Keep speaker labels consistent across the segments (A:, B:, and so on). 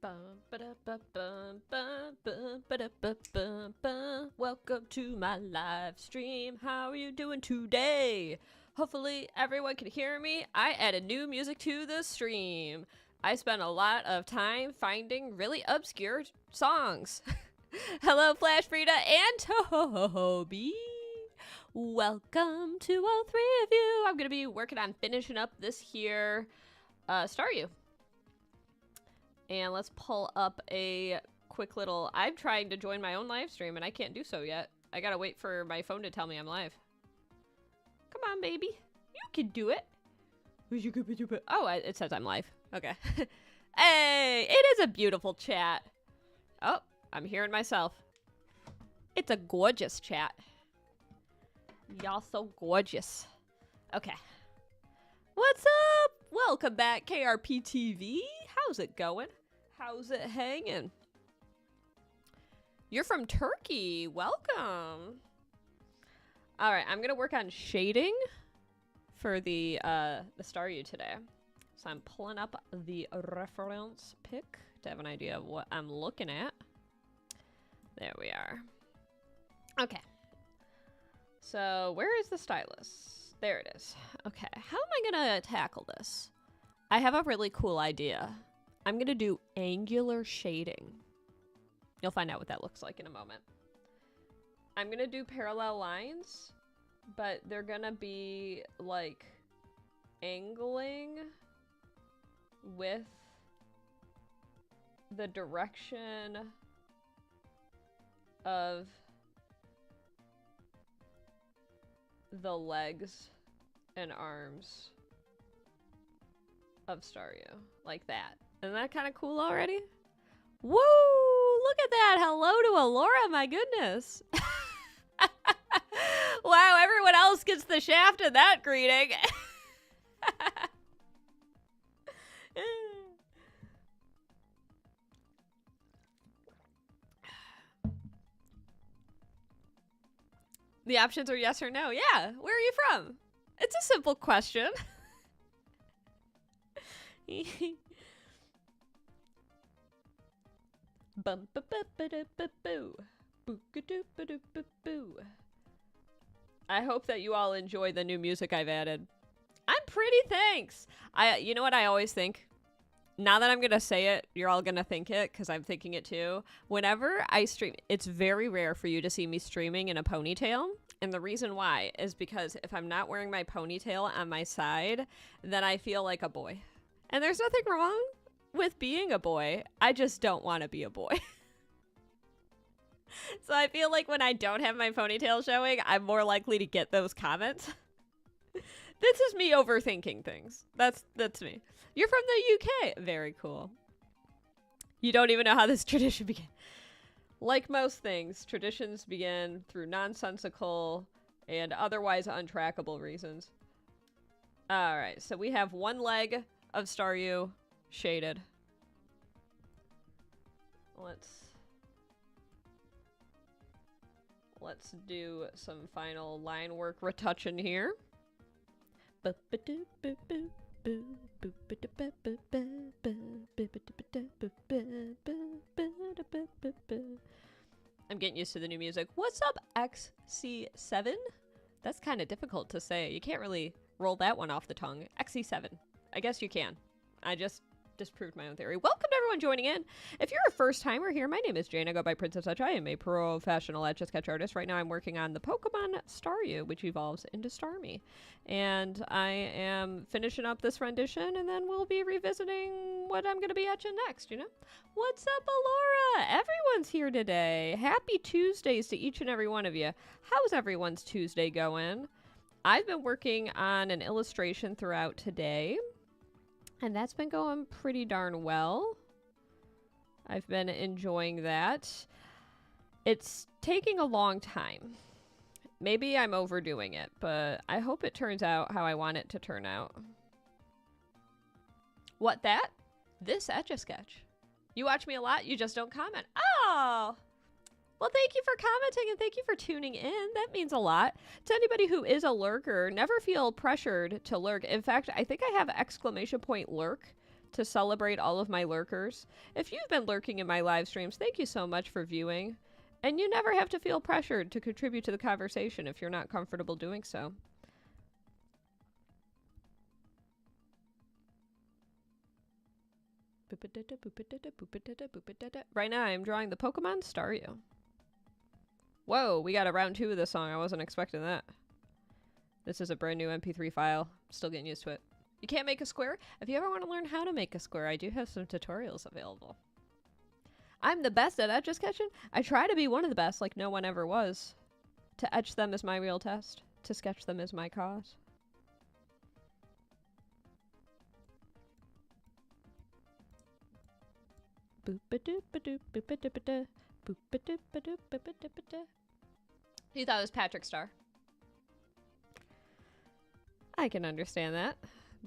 A: Welcome to my live stream. How are you doing today? Hopefully everyone can hear me. I added new music to the stream. I spent a lot of time finding really obscure songs. Hello, Flash Frida and Toby. Welcome to all three of you. I'm going to be working on finishing up this here Staryu. And let's pull up a quick little... I'm trying to join my own live stream and I can't do so yet. I gotta wait for my phone to tell me I'm live. Come on, baby. You can do it. Oh, it says I'm live. Okay. Hey, it is a beautiful chat. Oh, I'm hearing myself. It's a gorgeous chat. Y'all so gorgeous. Okay. What's up? Welcome back, KRP TV. How's it going? How's it hanging? You're from Turkey. Welcome. All right, I'm gonna work on shading for the Staryu today. So I'm pulling up the reference pic to have an idea of what I'm looking at. There we are. Okay. So where is the stylus? There it is. Okay, how am I gonna tackle this? I have a really cool idea. I'm gonna do angular shading. You'll find out what that looks like in a moment. I'm gonna do parallel lines, but they're gonna be like angling with the direction of the legs and arms of Staryu. Like that. Isn't that kind of cool already? Woo! Look at that! Hello to Alora, my goodness! Wow, everyone else gets the shaft in that greeting! The options are yes or no. Yeah, where are you from? It's a simple question. I hope that you all enjoy the new music I've added. I'm pretty, thanks. You know what I always think? Now that I'm gonna say it, you're all gonna think it, because I'm thinking it too. Whenever I stream, it's very rare for you to see me streaming in a ponytail. And the reason why is because if I'm not wearing my ponytail on my side, then I feel like a boy. And there's nothing wrong with being a boy. I just don't want to be a boy. So I feel like when I don't have my ponytail showing, I'm more likely to get those comments. This is me overthinking things. That's me. You're from the UK. Very cool. You don't even know how this tradition began. Like most things, traditions begin through nonsensical and otherwise untrackable reasons. All right, so we have one leg of Staryu shaded. Let's do some final line work retouching here. I'm getting used to the new music. What's up, XC7? That's kind of difficult to say. You can't really roll that one off the tongue. XC7. I guess you can. I just disproved my own theory. Welcome to everyone joining in. If you're a first timer here, my name is Jane. I go by Princess Etch. I am a professional Etch A Sketch artist. Right now I'm working on the Pokemon Staryu, which evolves into Starmie. And I am finishing up this rendition, and then we'll be revisiting what I'm going to be etching next, you know? What's up, Alora? Everyone's here today. Happy Tuesdays to each and every one of you. How's everyone's Tuesday going? I've been working on an illustration throughout today. And that's been going pretty darn well. I've been enjoying that. It's taking a long time. Maybe I'm overdoing it, but I hope it turns out how I want it to turn out. What that? This Etch A Sketch. You watch me a lot, you just don't comment. Oh! Well, thank you for commenting and thank you for tuning in. That means a lot. To anybody who is a lurker, never feel pressured to lurk. In fact, I think I have exclamation point lurk to celebrate all of my lurkers. If you've been lurking in my live streams, thank you so much for viewing. And you never have to feel pressured to contribute to the conversation if you're not comfortable doing so. Right now I am drawing the Pokemon Staryu. Whoa, we got a round 2 of this song. I wasn't expecting that. This is a brand new MP3 file. Still getting used to it. You can't make a square? If you ever want to learn how to make a square, I do have some tutorials available. I'm the best at Etch A Sketching. I try to be one of the best, like no one ever was. To etch them is my real test. To sketch them is my cause. You thought it was Patrick Star. I can understand that,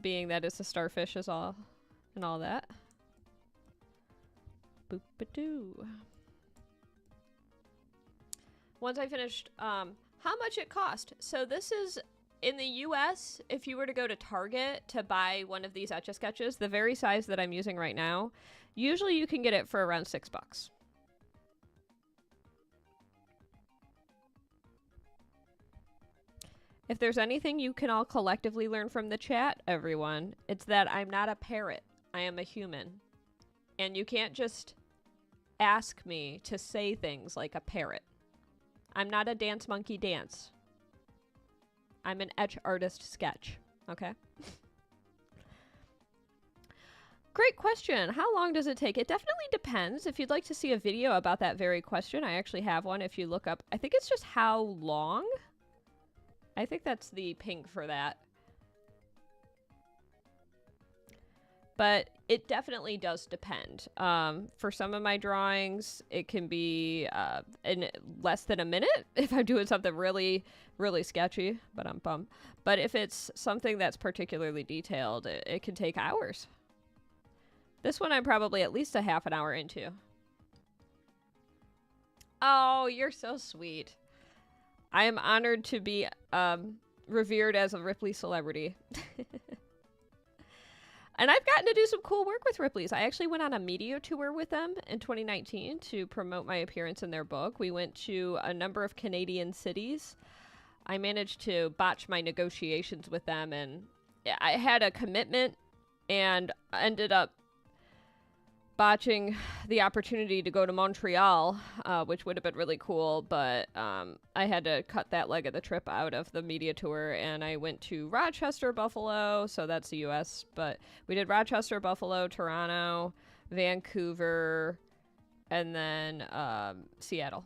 A: being that it's a starfish is all and all that. Boop-a-doo. Once I finished, how much it cost? So this is, in the US, if you were to go to Target to buy one of these Etch A Sketches, the very size that I'm using right now, usually you can get it for around $6. If there's anything you can all collectively learn from the chat, everyone, it's that I'm not a parrot. I am a human. And you can't just ask me to say things like a parrot. I'm not a dance monkey dance. I'm an etch artist sketch. Okay? Great question. How long does it take? It definitely depends. If you'd like to see a video about that very question, I actually have one. If you look up, I think it's just how long. I think that's the ping for that. But it definitely does depend. For some of my drawings, it can be in less than a minute if I'm doing something really, really sketchy, but I'm bummed. But if it's something that's particularly detailed, it can take hours. This one I'm probably at least a half an hour into. Oh, you're so sweet. I am honored to be revered as a Ripley celebrity. And I've gotten to do some cool work with Ripley's. I actually went on a media tour with them in 2019 to promote my appearance in their book. We went to a number of Canadian cities. I managed to botch my negotiations with them, and I had a commitment and ended up botching the opportunity to go to Montreal, which would have been really cool, but I had to cut that leg of the trip out of the media tour, and I went to Rochester, Buffalo, so that's the US, but we did Rochester, Buffalo, Toronto, Vancouver, and then Seattle.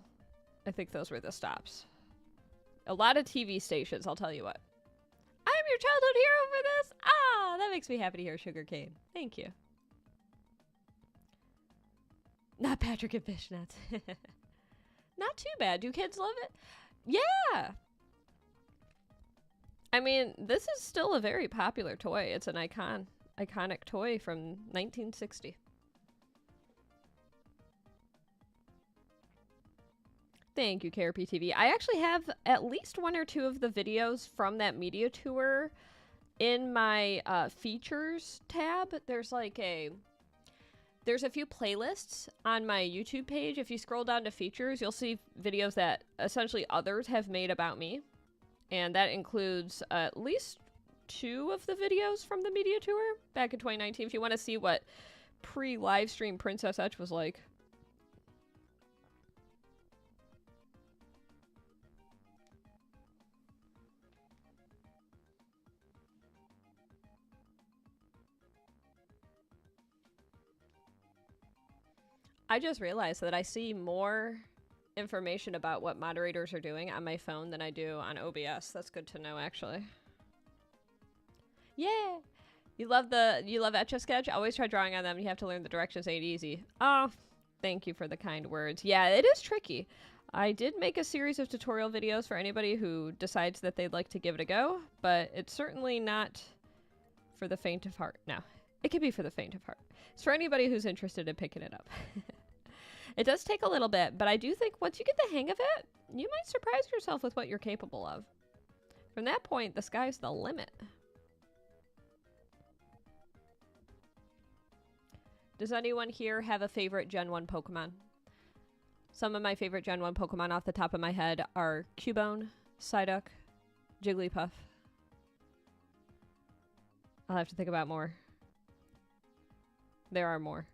A: I think those were the stops. A lot of TV stations, I'll tell you what. I'm your childhood hero for this! Ah, that makes me happy to hear, Sugarcane. Thank you. Not Patrick and Fishnets. Not too bad. Do kids love it? Yeah! I mean, this is still a very popular toy. It's an iconic toy from 1960. Thank you, KRPTV. I actually have at least one or two of the videos from that media tour in my features tab. There's a few playlists on my YouTube page. If you scroll down to features, you'll see videos that essentially others have made about me. And that includes at least 2 of the videos from the media tour back in 2019. If you want to see what pre-livestream Princess Etch was like. I just realized that I see more information about what moderators are doing on my phone than I do on OBS. That's good to know, actually. Yeah! You love Etch A Sketch? Always try drawing on them. You have to learn the directions ain't easy. Oh, thank you for the kind words. Yeah, it is tricky. I did make a series of tutorial videos for anybody who decides that they'd like to give it a go, but it's certainly not for the faint of heart. No, it can be for the faint of heart. It's for anybody who's interested in picking it up. It does take a little bit, but I do think once you get the hang of it, you might surprise yourself with what you're capable of. From that point, the sky's the limit. Does anyone here have a favorite Gen 1 Pokemon? Some of my favorite Gen 1 Pokemon off the top of my head are Cubone, Psyduck, Jigglypuff. I'll have to think about more. There are more.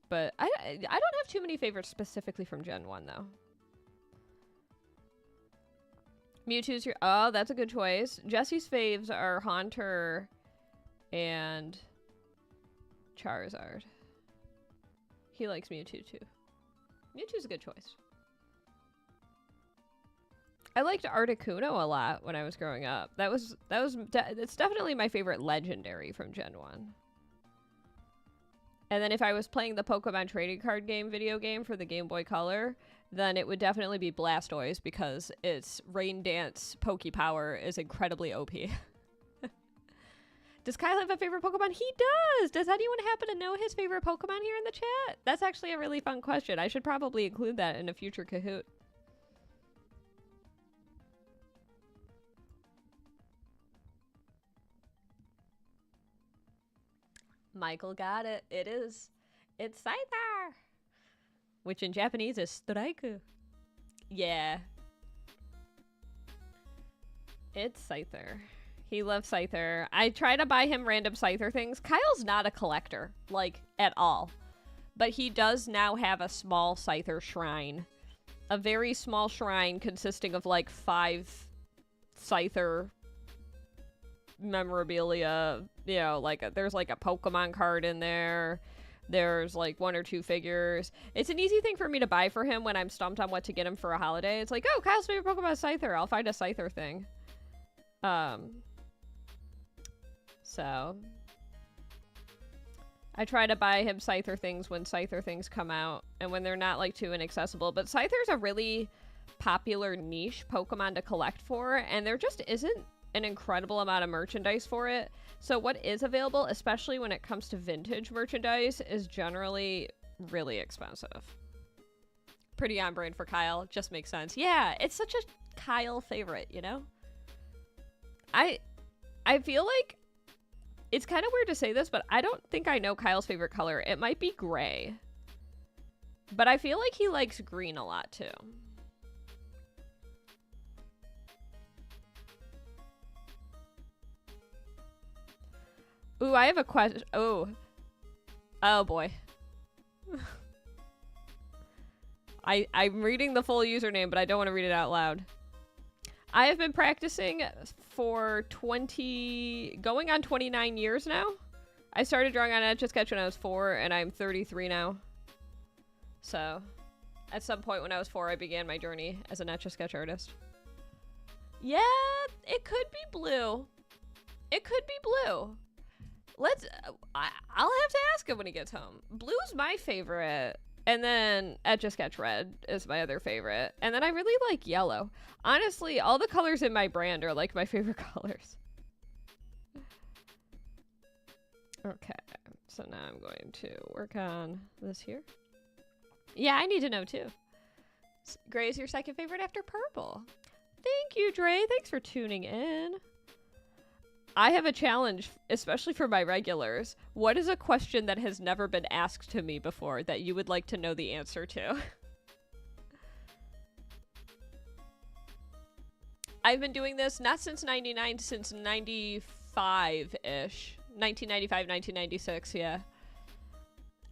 A: But I don't have too many favorites specifically from Gen 1, though. Mewtwo's your... Oh, that's a good choice. Jesse's faves are Haunter and Charizard. He likes Mewtwo, too. Mewtwo's a good choice. I liked Articuno a lot when I was growing up. It's definitely my favorite legendary from Gen 1. And then if I was playing the Pokemon trading card game video game for the Game Boy Color, then it would definitely be Blastoise because its Rain Dance Poke Power is incredibly OP. Does Kyle have a favorite Pokemon? He does! Does anyone happen to know his favorite Pokemon here in the chat? That's actually a really fun question. I should probably include that in a future Kahoot. Michael got it. It's Scyther! Which in Japanese is Straiku. Yeah. It's Scyther. He loves Scyther. I try to buy him random Scyther things. Kyle's not a collector, like, at all. But he does now have a small Scyther shrine. A very small shrine consisting of, like, 5 Scyther memorabilia. You know, like, there's, like, a Pokemon card in there. There's, like, 1 or 2 figures. It's an easy thing for me to buy for him when I'm stumped on what to get him for a holiday. It's like, oh, Kyle's favorite Pokemon is Scyther. I'll find a Scyther thing. So I try to buy him Scyther things when Scyther things come out and when they're not, like, too inaccessible. But Scyther's a really popular niche Pokemon to collect for, and there just isn't an incredible amount of merchandise for it. So what is available, especially when it comes to vintage merchandise, is generally really expensive. Pretty on brand for Kyle. Just makes sense. Yeah, it's such a Kyle favorite, you know? I feel like it's kind of weird to say this, but I don't think I know Kyle's favorite color. It might be gray. But I feel like he likes green a lot, too. Ooh, I have a question. Oh. Oh, boy. I'm reading the full username, but I don't want to read it out loud. I have been practicing for going on 29 years now. I started drawing on Etch A Sketch when I was 4, and I'm 33 now. So, at some point when I was 4, I began my journey as an Etch A Sketch artist. Yeah, it could be blue. It could be blue. I'll have to ask him when he gets home. Blue's my favorite. And then Etch A Sketch Red is my other favorite. And then I really like yellow. Honestly, all the colors in my brand are like my favorite colors. Okay, so now I'm going to work on this here. Yeah, I need to know too. Gray is your second favorite after purple. Thank you, Dre. Thanks for tuning in. I have a challenge, especially for my regulars. What is a question that has never been asked to me before that you would like to know the answer to? I've been doing this not since 99, since 95-ish. 1995, 1996, yeah.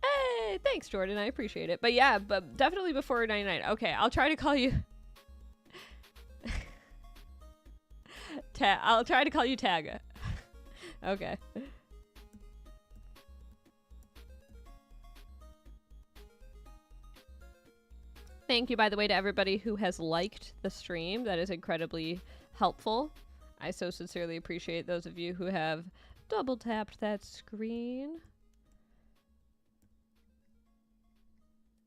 A: Hey, thanks, Jordan. I appreciate it. But yeah, but definitely before 99. Okay, I'll try to call you... I'll try to call you Tag. Okay. Thank you, by the way, to everybody who has liked the stream. That is incredibly helpful. I so sincerely appreciate those of you who have double tapped that screen.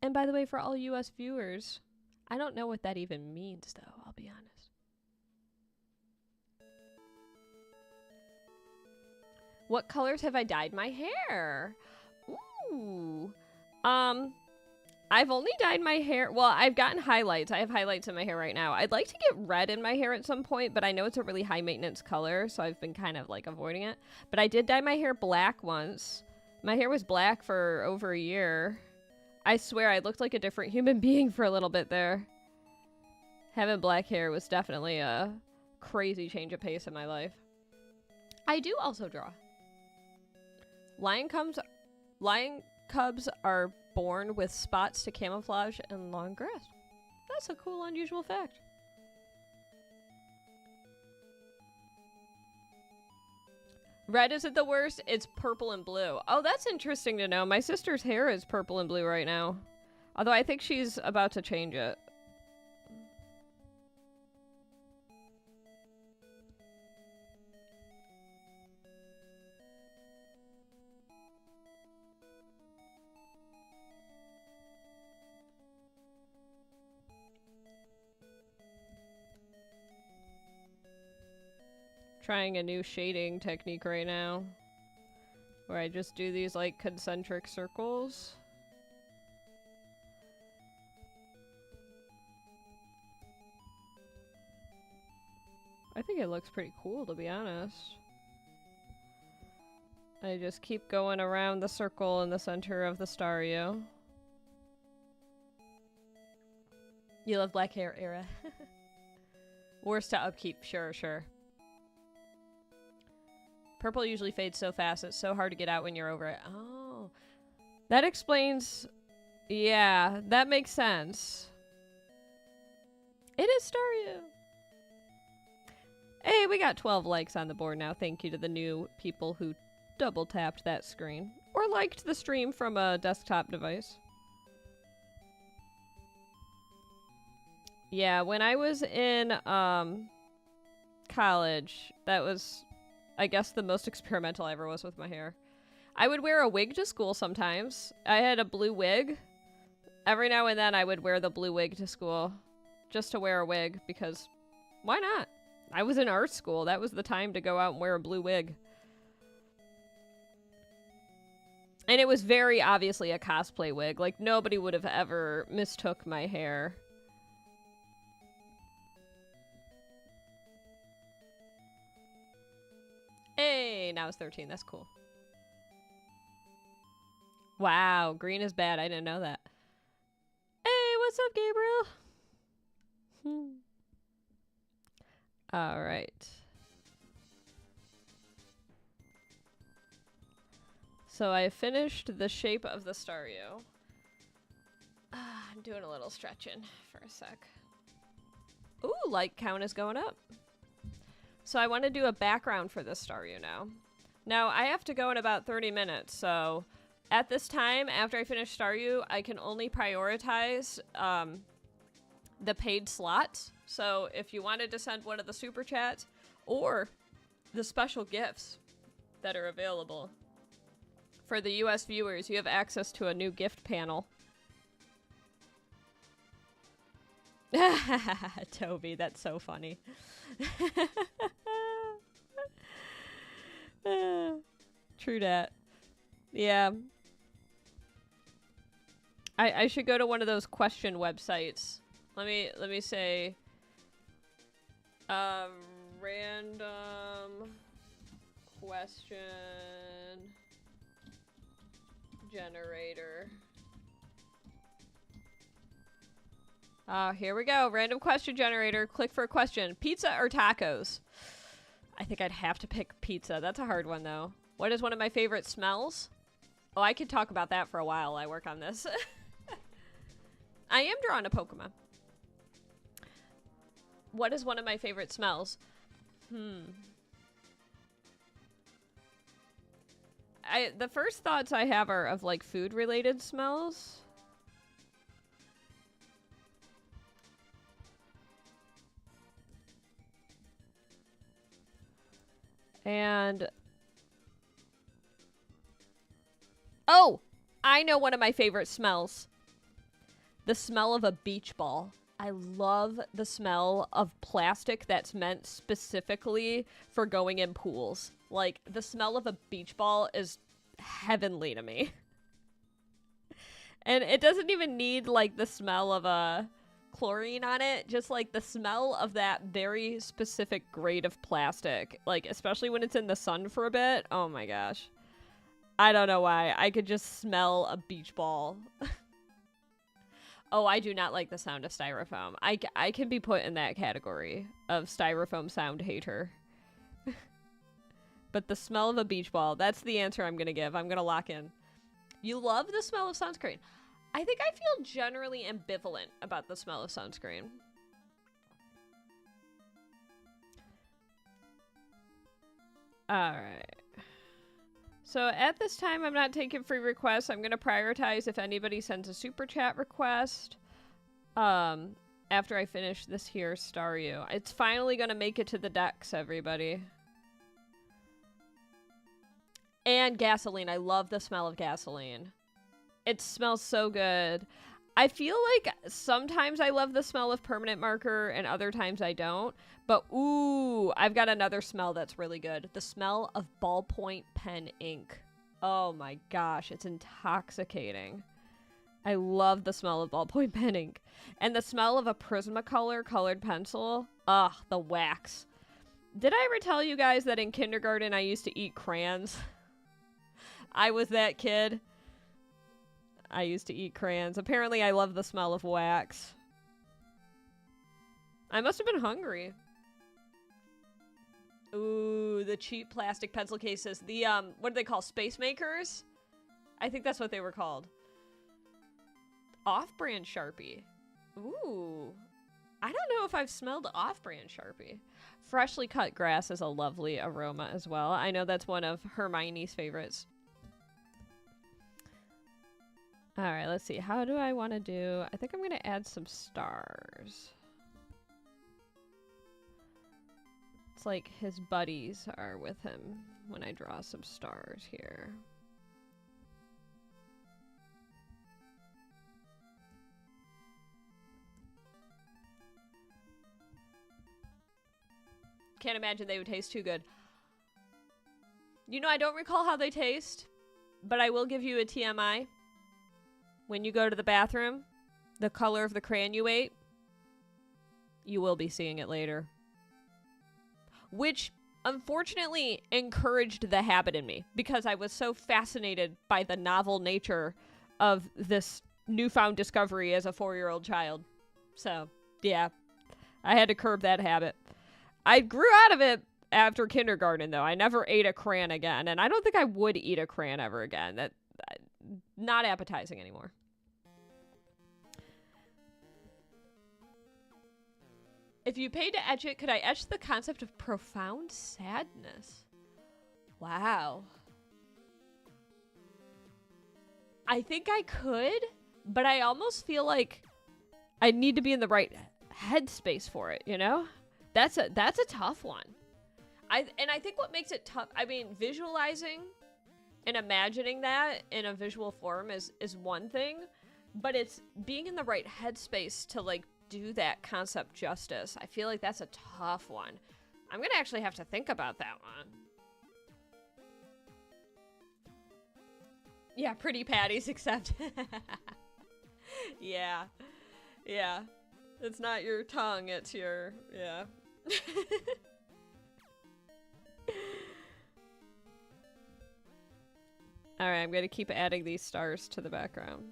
A: And by the way, for all US viewers, I don't know what that even means, though, I'll be honest. What colors have I dyed my hair? Ooh. I've only dyed my hair... Well, I've gotten highlights. I have highlights in my hair right now. I'd like to get red in my hair at some point, but I know it's a really high maintenance color, so I've been kind of, like, avoiding it. But I did dye my hair black once. My hair was black for over a year. I swear I looked like a different human being for a little bit there. Having black hair was definitely a crazy change of pace in my life. I do also draw. Lion cubs are born with spots to camouflage and long grass. That's a cool, unusual fact. Red isn't the worst, it's purple and blue. Oh, that's interesting to know. My sister's hair is purple and blue right now. Although I think she's about to change it. Trying a new shading technique right now. Where I just do these like concentric circles. I think it looks pretty cool, to be honest. I just keep going around the circle in the center of the Staryu. You love black hair era. Worst to upkeep, sure, sure. Purple usually fades so fast, it's so hard to get out when you're over it. Oh. That explains... Yeah, that makes sense. It is Staryu! Hey, we got 12 likes on the board now. Thank you to the new people who double tapped that screen. Or liked the stream from a desktop device. Yeah, when I was in college, that was... I guess the most experimental I ever was with my hair. I would wear a wig to school sometimes. I had a blue wig. Every now and then I would wear the blue wig to school. Just to wear a wig, because why not? I was in art school. That was the time to go out and wear a blue wig. And it was very obviously a cosplay wig. Like, nobody would have ever mistook my hair. Hey, now it's 13. That's cool. Wow, green is bad. I didn't know that. Hey, what's up, Gabriel? All right. So I finished the shape of the Staryu. I'm doing a little stretching for a sec. Ooh, like count is going up. So I want to do a background for this Staryu now. Now, I have to go in about 30 minutes, so at this time, after I finish Staryu, I can only prioritize the paid slots. So if you wanted to send one of the super chats or the special gifts that are available for the US viewers, you have access to a new gift panel. Toby, that's so funny. True dat. Yeah. I should go to one of those question websites. Let me say random question generator. Here we go. Random question generator. Click for a question. Pizza or tacos? I think I'd have to pick pizza. That's a hard one, though. What is one of my favorite smells? Oh, I could talk about that for a while. I work on this. I am drawing a Pokemon. What is one of my favorite smells? The first thoughts I have are of, like, food-related smells. And... oh! I know one of my favorite smells. The smell of a beach ball. I love the smell of plastic that's meant specifically for going in pools. Like, the smell of a beach ball is heavenly to me. And it doesn't even need, like, the smell of a chlorine on it. Just, like, the smell of that very specific grade of plastic. Like, especially when it's in the sun for a bit. Oh my gosh. I don't know why. I could just smell a beach ball. Oh, I do not like the sound of styrofoam. I can be put in that category of styrofoam sound hater. But the smell of a beach ball, that's the answer I'm going to give. I'm going to lock in. You love the smell of sunscreen. I think I feel generally ambivalent about the smell of sunscreen. Alright. So at this time, I'm not taking free requests. I'm going to prioritize if anybody sends a super chat request. After I finish this here Staryu. It's finally going to make it to the decks, everybody. And gasoline. I love the smell of gasoline. It smells so good. I feel like sometimes I love the smell of permanent marker and other times I don't. But ooh, I've got another smell that's really good. The smell of ballpoint pen ink. Oh my gosh, it's intoxicating. I love the smell of ballpoint pen ink. And the smell of a Prismacolor colored pencil. Ugh, the wax. Did I ever tell you guys that in kindergarten I used to eat crayons? I was that kid. I used to eat crayons. Apparently I love the smell of wax. I must have been hungry. Ooh, the cheap plastic pencil cases. The, what do they call? Space Makers? I think that's what they were called. Off-brand Sharpie. Ooh. I don't know if I've smelled off-brand Sharpie. Freshly cut grass is a lovely aroma as well. I know that's one of Hermione's favorites. Alright, let's see. How do I want to do? I think I'm going to add some stars. It's like his buddies are with him when I draw some stars here. Can't imagine they would taste too good. You know, I don't recall how they taste, but I will give you a TMI. When you go to the bathroom, the color of the crayon you ate, you will be seeing it later. Which, unfortunately, encouraged the habit in me, because I was so fascinated by the novel nature of this newfound discovery as a 4-year-old child. So, yeah, I had to curb that habit. I grew out of it after kindergarten, though. I never ate a crayon again, and I don't think I would eat a crayon ever again. Not appetizing anymore. If you paid to etch it, could I etch the concept of profound sadness? Wow. I think I could, but I almost feel like I need to be in the right headspace for it, you know? That's a tough one. I think what makes it tough, I mean, visualizing and imagining that in a visual form is one thing, but it's being in the right headspace to, like, do that concept justice. I feel like that's a tough one. I'm gonna actually have to think about that one. Yeah, pretty patties accept. Yeah. Yeah. It's not your tongue, it's your, yeah. Alright, I'm gonna keep adding these stars to the background.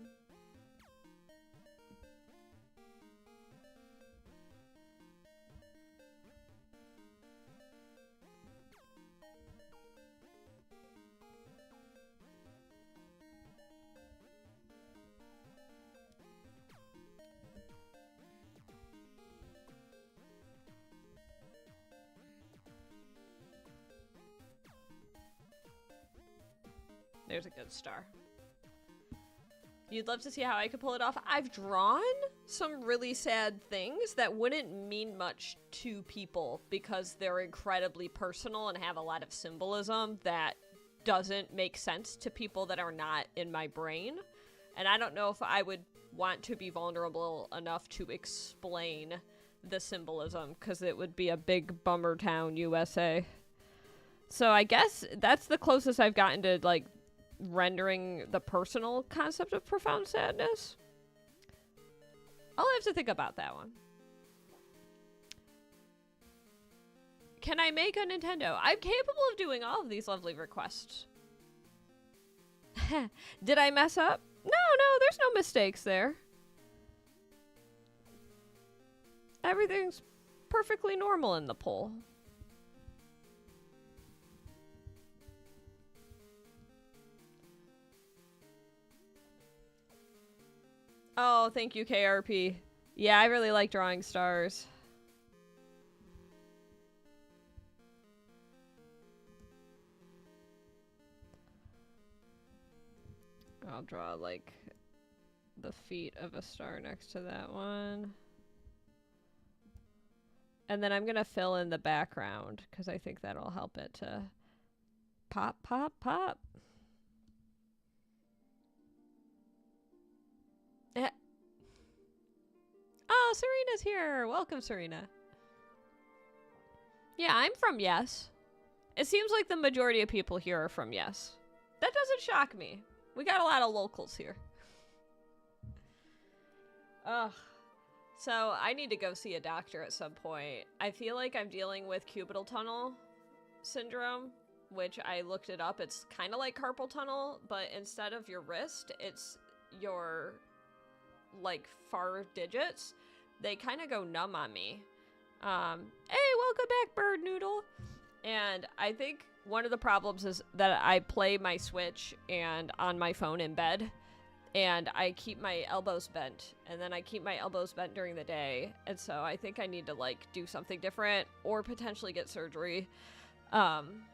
A: There's a good star. You'd love to see how I could pull it off. I've drawn some really sad things that wouldn't mean much to people because they're incredibly personal and have a lot of symbolism that doesn't make sense to people that are not in my brain. And I don't know if I would want to be vulnerable enough to explain the symbolism because it would be a big bummer town, USA. So I guess that's the closest I've gotten to, like, rendering the personal concept of profound sadness. I'll have to think about that one. Can I make a Nintendo? I'm capable of doing all of these lovely requests. Did I mess up? No, there's no mistakes there. Everything's perfectly normal in the poll. Oh, thank you, KRP. Yeah, I really like drawing stars. I'll draw, like, the feet of a star next to that one. And then I'm gonna fill in the background, because I think that'll help it to pop, pop, pop. Eh. Oh, Serena's here! Welcome, Serena. Yeah, I'm from Yes. It seems like the majority of people here are from Yes. That doesn't shock me. We got a lot of locals here. Ugh. So, I need to go see a doctor at some point. I feel like I'm dealing with cubital tunnel syndrome, which I looked it up. It's kind of like carpal tunnel, but instead of your wrist, it's your, like, far digits. They kind of go numb on me. Hey, welcome back, Bird Noodle. And I think one of the problems is that I play my Switch and on my phone in bed, and I keep my elbows bent, and then I keep my elbows bent during the day, and so I think I need to, like, do something different or potentially get surgery. I'm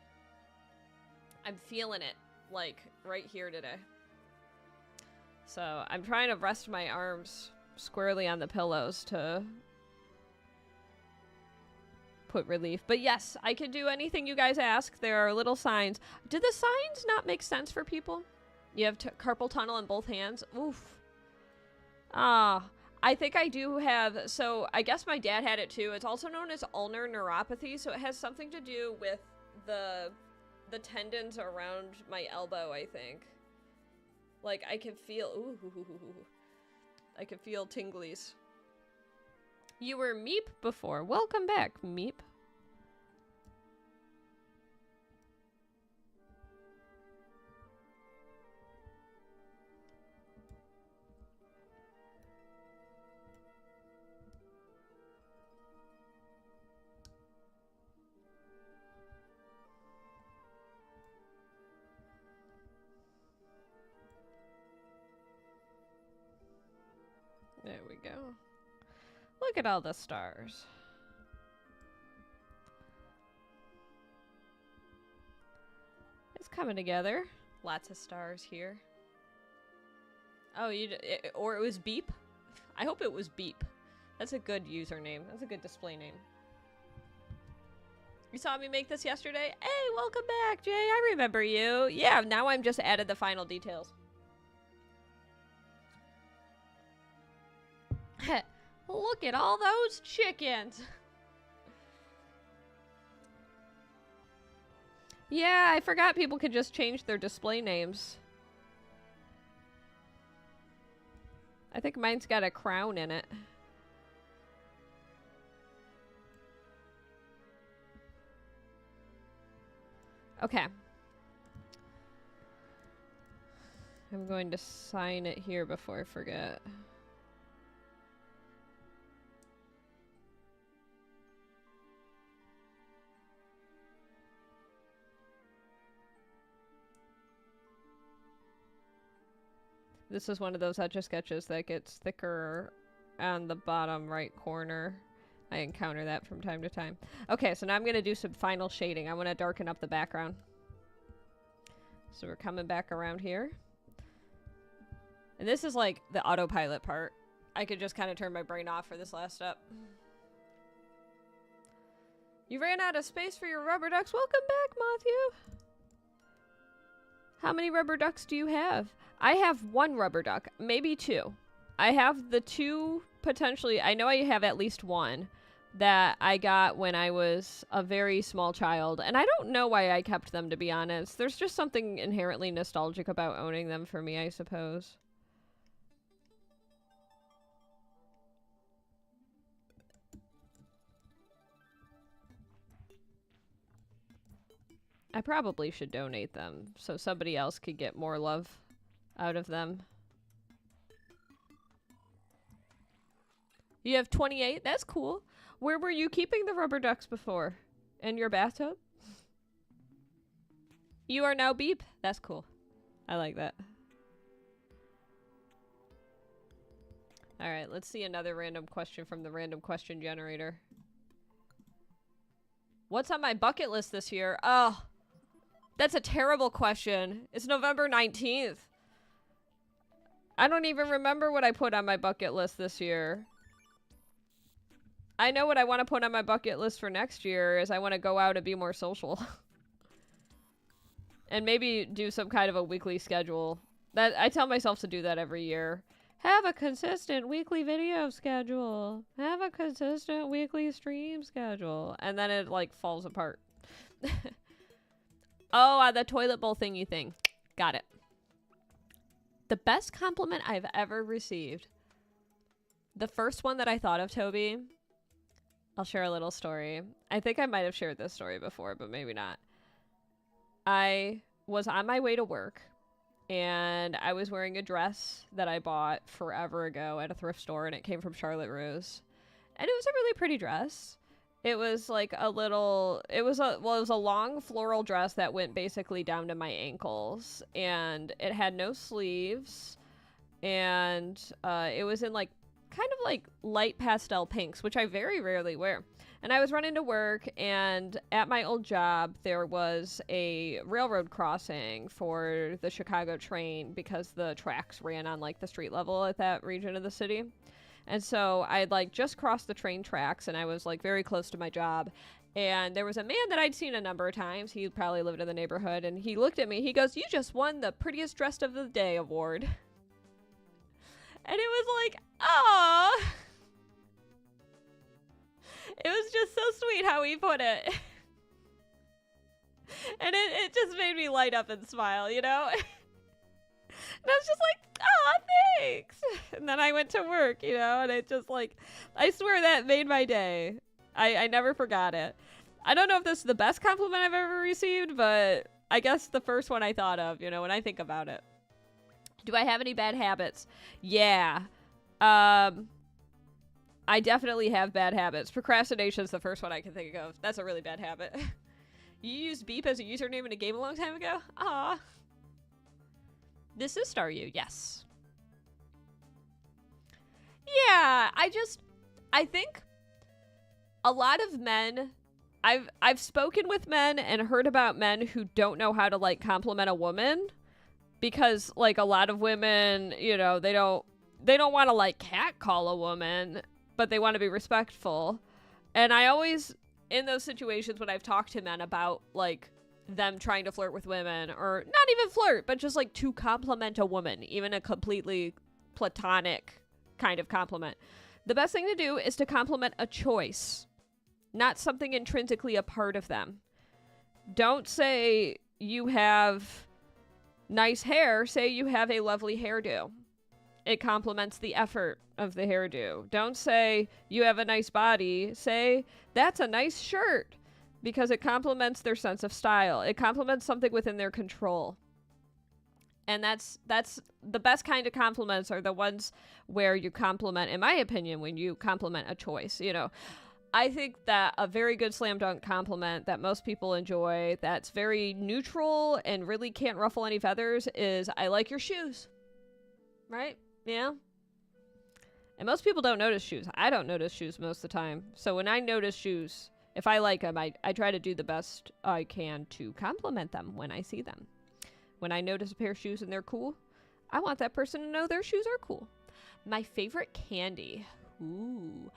A: feeling it, like, right here today. So I'm trying to rest my arms squarely on the pillows to put relief. But yes, I can do anything you guys ask. There are little signs. Did the signs not make sense for people? You have carpal tunnel in both hands. Oof. I think I do have, so I guess my dad had it too. It's also known as ulnar neuropathy, so it has something to do with the tendons around my elbow, I think. Like, I can feel, ooh, I can feel tinglies. You were Meep before. Welcome back, Meep. There we go. Look at all the stars. It's coming together. Lots of stars here. Oh, or it was Beep? I hope it was Beep. That's a good username. That's a good display name. You saw me make this yesterday? Hey, welcome back, Jay. I remember you. Yeah, now I'm just added the final details. Look at all those chickens. Yeah, I forgot people could just change their display names. I think mine's got a crown in it. Okay. I'm going to sign it here before I forget. This is one of those Etch A Sketches that gets thicker on the bottom right corner. I encounter that from time to time. Okay, so now I'm going to do some final shading. I want to darken up the background. So we're coming back around here. And this is like the autopilot part. I could just kind of turn my brain off for this last step. You ran out of space for your rubber ducks. Welcome back, Matthew. How many rubber ducks do you have? I have one rubber duck, maybe two. I have the two potentially, I know I have at least one that I got when I was a very small child. And I don't know why I kept them, to be honest. There's just something inherently nostalgic about owning them for me, I suppose. I probably should donate them so somebody else could get more love out of them. You have 28? That's cool. Where were you keeping the rubber ducks before? In your bathtub? You are now Beep. That's cool. I like that. Alright, let's see another random question from the random question generator. What's on my bucket list this year? Oh, that's a terrible question. It's November 19th. I don't even remember what I put on my bucket list this year. I know what I want to put on my bucket list for next year is I want to go out and be more social. And maybe do some kind of a weekly schedule. That I tell myself to do that every year. Have a consistent weekly video schedule. Have a consistent weekly stream schedule. And then it, like, falls apart. Oh, the toilet bowl thingy thing. Got it. The best compliment I've ever received. The first one that I thought of, Toby. I'll share a little story. I think I might have shared this story before, but maybe not. I was on my way to work. And I was wearing a dress that I bought forever ago at a thrift store, and it came from Charlotte Russe. And it was a really pretty dress. It was like a little, it was a long floral dress that went basically down to my ankles. And it had no sleeves. And it was in like, kind of like light pastel pinks, which I very rarely wear. And I was running to work, and at my old job, there was a railroad crossing for the Chicago train because the tracks ran on, like, the street level at that region of the city. And so I'd, like, just crossed the train tracks, and I was, like, very close to my job. And there was a man that I'd seen a number of times. He probably lived in the neighborhood, and he looked at me. He goes, "You just won the prettiest dressed of the day award." And it was like, aww. It was just so sweet how he put it. And it just made me light up and smile, you know? And I was just like, oh, thanks. And then I went to work, you know? And it just like, I swear that made my day. I never forgot it. I don't know if this is the best compliment I've ever received, but I guess the first one I thought of, you know, when I think about it. Do I have any bad habits? Yeah. I definitely have bad habits. Procrastination is the first one I can think of. That's a really bad habit. You used Beep as a username in a game a long time ago? Aw. This is Staryu, yes. Yeah, I think a lot of men, I've spoken with men and heard about men who don't know how to, like, compliment a woman. Because, like, a lot of women, you know, they don't want to, like, catcall a woman, but they want to be respectful. And I always, in those situations when I've talked to men about, like, them trying to flirt with women, or not even flirt, but just, like, to compliment a woman, even a completely platonic kind of compliment. The best thing to do is to compliment a choice, not something intrinsically a part of them. Don't say you have nice hair, say you have a lovely hairdo. It complements the effort of the hairdo. Don't say you have a nice body. Say that's a nice shirt, because it complements their sense of style. It complements something within their control. And that's the best kind of compliments are the ones where you compliment, in my opinion, when you compliment a choice, you know. I think that a very good slam dunk compliment that most people enjoy, that's very neutral and really can't ruffle any feathers, is "I like your shoes." Right? Yeah. And most people don't notice shoes. I don't notice shoes most of the time. So when I notice shoes, if I like them, I try to do the best I can to compliment them when I see them. When I notice a pair of shoes and they're cool, I want that person to know their shoes are cool. My favorite candy. Ooh.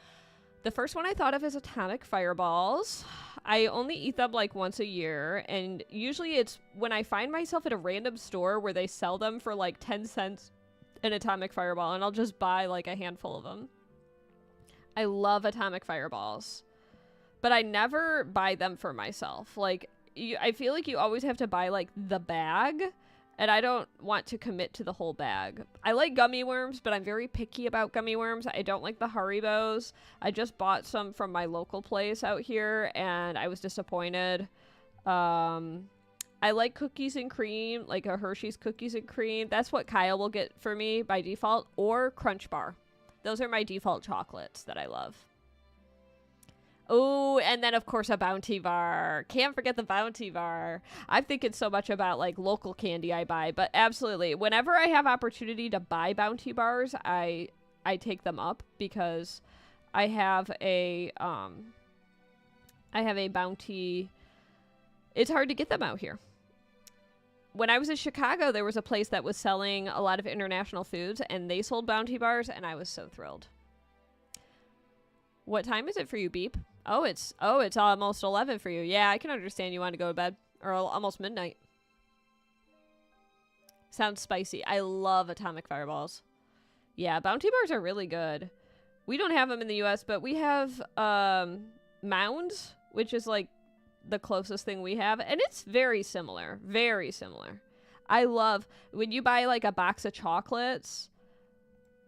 A: The first one I thought of is atomic fireballs. I only eat them like once a year, and usually it's when I find myself at a random store where they sell them for like 10 cents an atomic fireball, and I'll just buy like a handful of them. I love atomic fireballs, but I never buy them for myself. Like, I feel like you always have to buy like the bag, and I don't want to commit to the whole bag. I like gummy worms, but I'm very picky about gummy worms. I don't like the Haribos. I just bought some from my local place out here, and I was disappointed. I like cookies and cream, like a Hershey's cookies and cream. That's what Kyle will get for me by default, or Crunch Bar. Those are my default chocolates that I love. Oh, and then of course a Bounty Bar. Can't forget the Bounty Bar. I'm thinking so much about like local candy I buy, but absolutely, whenever I have opportunity to buy Bounty Bars, I take them up because I have a Bounty. It's hard to get them out here. When I was in Chicago, there was a place that was selling a lot of international foods, and they sold Bounty Bars, and I was so thrilled. What time is it for you, Beep? Oh, it's almost 11 for you. Yeah, I can understand you want to go to bed, or almost midnight. Sounds spicy. I love Atomic Fireballs. Yeah, Bounty Bars are really good. We don't have them in the U.S., but we have Mounds, which is like the closest thing we have, and it's very similar. Very similar. I love when you buy like a box of chocolates.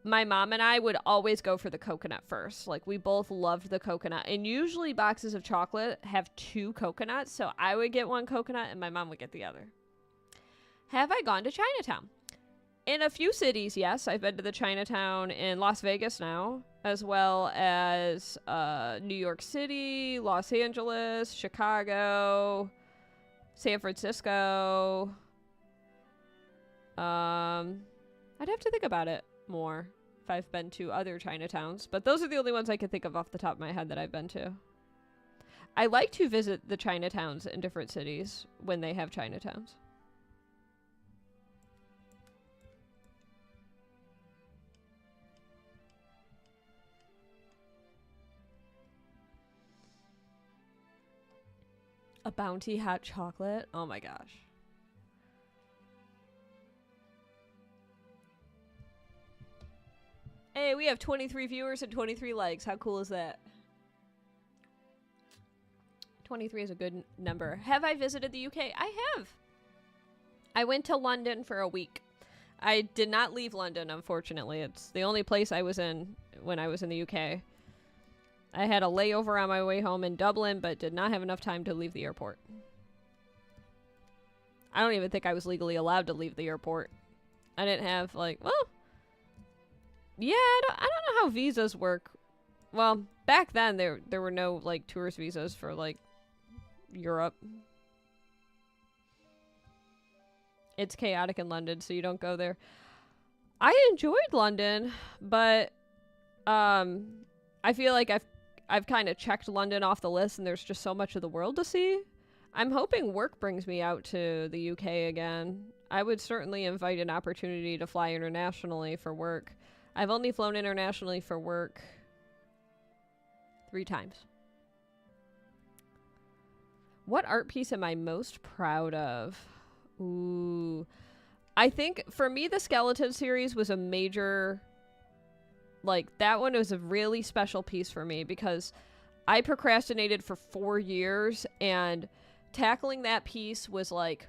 A: My mom and I would always go for the coconut first. Like, we both loved the coconut, and usually boxes of chocolate have 2 coconuts, so I would get 1 coconut and my mom would get the other. Have I gone to Chinatown? In a few cities, yes. I've been to the Chinatown in Las Vegas now, as well as New York City, Los Angeles, Chicago, San Francisco. I'd have to think about it more if I've been to other Chinatowns, but those are the only ones I can think of off the top of my head that I've been to. I like to visit the Chinatowns in different cities when they have Chinatowns. A Bounty hot chocolate? Oh my gosh. Hey, we have 23 viewers and 23 likes. How cool is that? 23 is a good number. Have I visited the UK? I have. I went to London for a week. I did not leave London, unfortunately. It's the only place I was in when I was in the UK. I had a layover on my way home in Dublin, but did not have enough time to leave the airport. I don't even think I was legally allowed to leave the airport. I didn't have, like, well... Yeah, I don't know how visas work. Well, back then, there were no, like, tourist visas for, like, Europe. It's chaotic in London, so you don't go there. I enjoyed London, but, I feel like I've kind of checked London off the list, and there's just so much of the world to see. I'm hoping work brings me out to the UK again. I would certainly invite an opportunity to fly internationally for work. I've only flown internationally for work 3 times. What art piece am I most proud of? Ooh. I think, for me, the Skeleton series was a major... Like, that one was a really special piece for me because I procrastinated for 4 years, and tackling that piece was, like...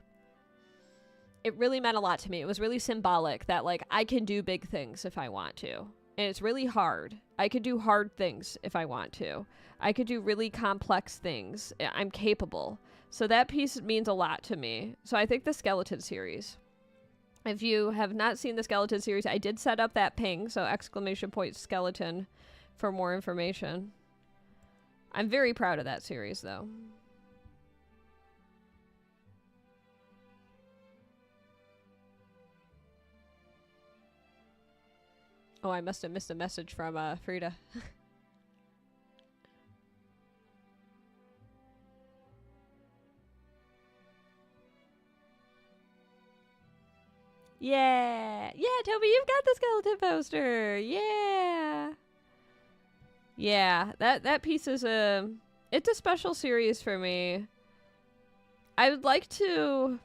A: It really meant a lot to me. It was really symbolic that, like, I can do big things if I want to. And it's really hard. I could do hard things if I want to. I could do really complex things. I'm capable. So that piece means a lot to me. So I think the Skeleton series. If you have not seen the Skeleton series, I did set up that ping, so !skeleton for more information. I'm very proud of that series, though. Oh, I must have missed a message from Frida. Yeah! Yeah, Toby, you've got the skeleton poster! Yeah! Yeah, that piece is it's a special series for me. I would like to...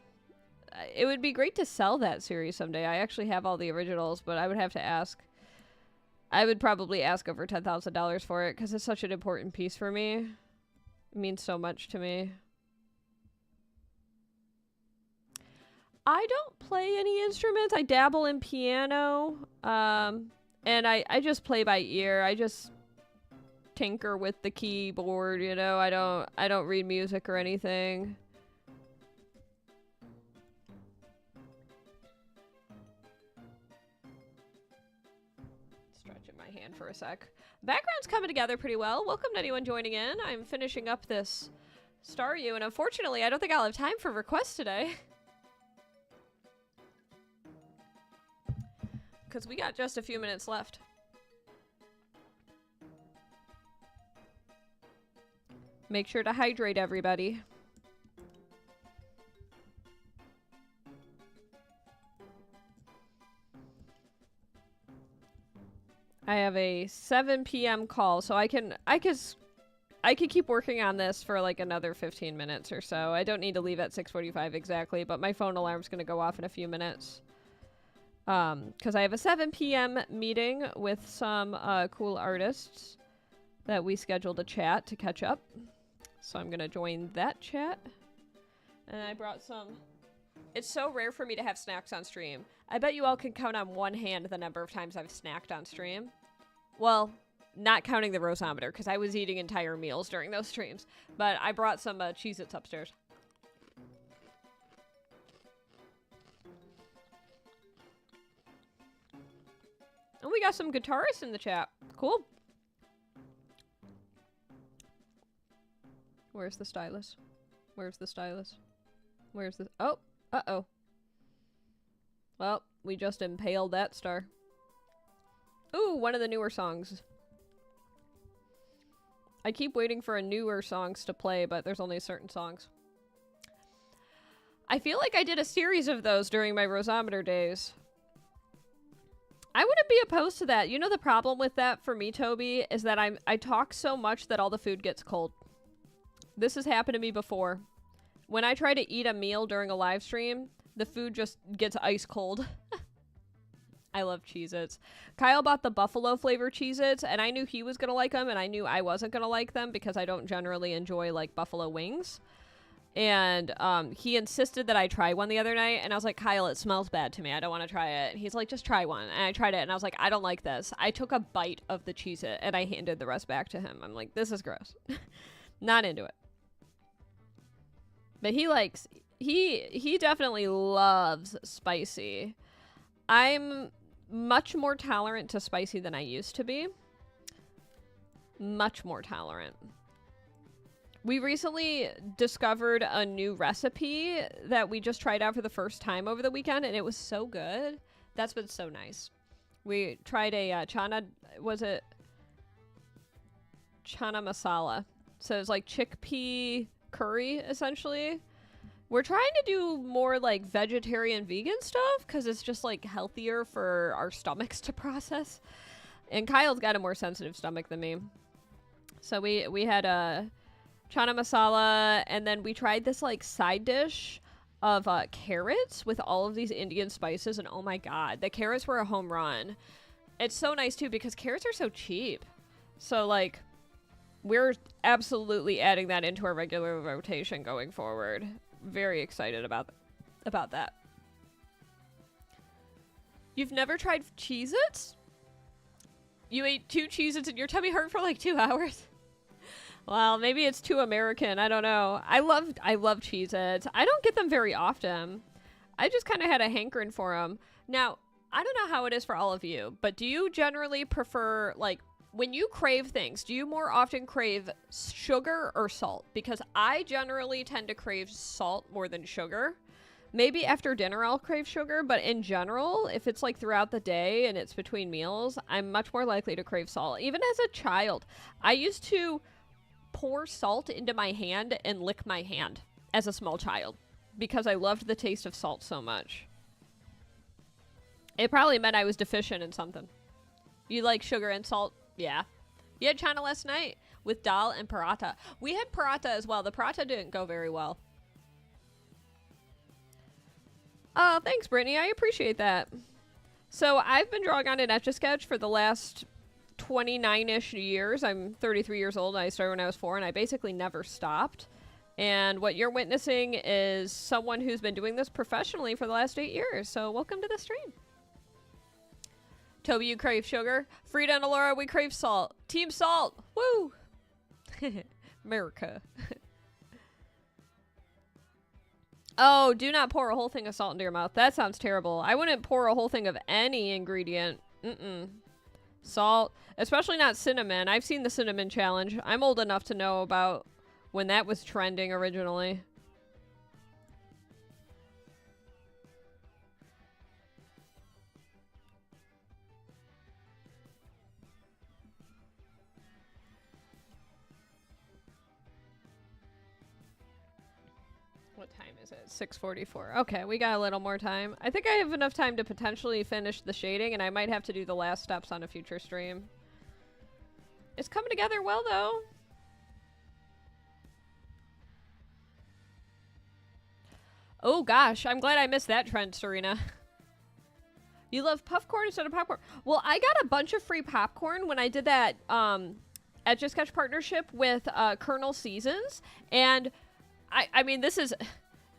A: It would be great to sell that series someday. I actually have all the originals, but I would have to ask. I would probably ask over $10,000 for it, because it's such an important piece for me. It means so much to me. I don't play any instruments. I dabble in piano, and I just play by ear. I just tinker with the keyboard, you know. I don't read music or anything. Stretching my hand for a sec. Background's coming together pretty well. Welcome to anyone joining in. I'm finishing up this Staryu, and unfortunately, I don't think I'll have time for requests today. Because we got just a few minutes left. Make sure to hydrate, everybody. I have a 7 p.m. call, so I can keep working on this for like another 15 minutes or so. I don't need to leave at 6:45 exactly, but my phone alarm's gonna go off in a few minutes. Because I have a 7 p.m. meeting with some cool artists that we scheduled a chat to catch up. So I'm gonna join that chat. And I brought some... It's so rare for me to have snacks on stream. I bet you all can count on one hand the number of times I've snacked on stream. Well, not counting the rosometer, because I was eating entire meals during those streams. But I brought some Cheez-Its upstairs. And we got some guitarists in the chat. Cool. Where's the stylus? Where's the stylus? Where's the... Oh! Uh-oh. Well, we just impaled that star. Ooh, one of the newer songs. I keep waiting for a newer songs to play, but there's only certain songs. I feel like I did a series of those during my rosometer days. I wouldn't be opposed to that. You know the problem with that for me, Toby, is that I talk so much that all the food gets cold. This has happened to me before. When I try to eat a meal during a live stream, the food just gets ice cold. I love Cheez-Its. Kyle bought the buffalo flavor Cheez-Its, and I knew he was gonna like them, and I knew I wasn't gonna like them because I don't generally enjoy, like, buffalo wings. And he insisted that I try one the other night, and I was like, Kyle, it smells bad to me. I don't want to try it. And he's like, just try one. And I tried it, and I was like, I don't like this. I took a bite of the Cheez-It, and I handed the rest back to him. I'm like, this is gross. Not into it. But he likes... He definitely loves spicy. I'm much more tolerant to spicy than I used to be. Much more tolerant. We recently discovered a new recipe that we just tried out for the first time over the weekend, and it was so good. That's been so nice. We tried a chana... Was it? Chana masala. So it's like chickpea curry, essentially. We're trying to do more like vegetarian vegan stuff because it's just like healthier for our stomachs to process. And Kyle's got a more sensitive stomach than me. So we had a chana masala, and then we tried this like side dish of carrots with all of these Indian spices, and oh my god, the carrots were a home run. It's so nice too because carrots are so cheap. So like we're absolutely adding that into our regular rotation going forward. Very excited about that. You've never tried Cheez-Its? You ate 2 Cheez-Its and your tummy hurt for like 2 hours? Well, maybe it's too American. I don't know. I love Cheez-Its. I don't get them very often. I just kind of had a hankering for them. Now, I don't know how it is for all of you, but do you generally prefer, like, when you crave things, do you more often crave sugar or salt? Because I generally tend to crave salt more than sugar. Maybe after dinner I'll crave sugar, but in general, if it's like throughout the day and it's between meals, I'm much more likely to crave salt. Even as a child, I used to pour salt into my hand and lick my hand as a small child because I loved the taste of salt so much. It probably meant I was deficient in something. You like sugar and salt? Yeah. You had chana last night with dal and paratha. We had paratha as well. The paratha didn't go very well. Thanks, Brittany. I appreciate that. So I've been drawing on an Etch A Sketch for the last 29-ish years. I'm 33 years old. I started when I was 4, and I basically never stopped. And what you're witnessing is someone who's been doing this professionally for the last 8 years. So welcome to the stream. Toby, you crave sugar. Frida and Alora, we crave salt. Team Salt. Woo! America. Oh, do not pour a whole thing of salt into your mouth. That sounds terrible. I wouldn't pour a whole thing of any ingredient. Salt. Especially not cinnamon. I've seen the cinnamon challenge. I'm old enough to know about when that was trending originally. What time is it? 6:44. Okay, we got a little more time. I think I have enough time to potentially finish the shading, and I might have to do the last steps on a future stream. It's coming together well, though. Oh, gosh. I'm glad I missed that trend, Serena. You love popcorn instead of popcorn. Well, I got a bunch of free popcorn when I did that Etch A Sketch partnership with Colonel Seasons, and I mean, this is...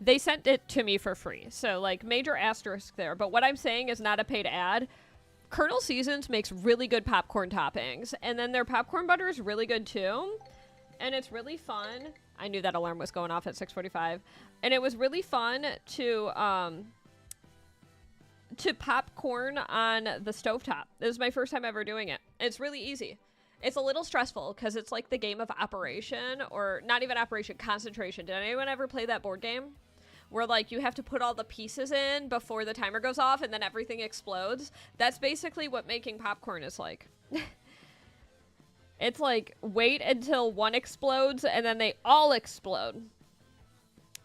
A: They sent it to me for free, so, like, major asterisk there. But what I'm saying is not a paid ad. Colonel Seasons makes really good popcorn toppings, and then their popcorn butter is really good, too. And it's really fun. I knew that alarm was going off at 6:45. And it was really fun to popcorn on the stovetop. This is my first time ever doing it. It's really easy. It's a little stressful because it's like the game of Operation, or not even Operation, Concentration. Did anyone ever play that board game? Where, like, you have to put all the pieces in before the timer goes off and then everything explodes. That's basically what making popcorn is like. It's like, wait until one explodes and then they all explode.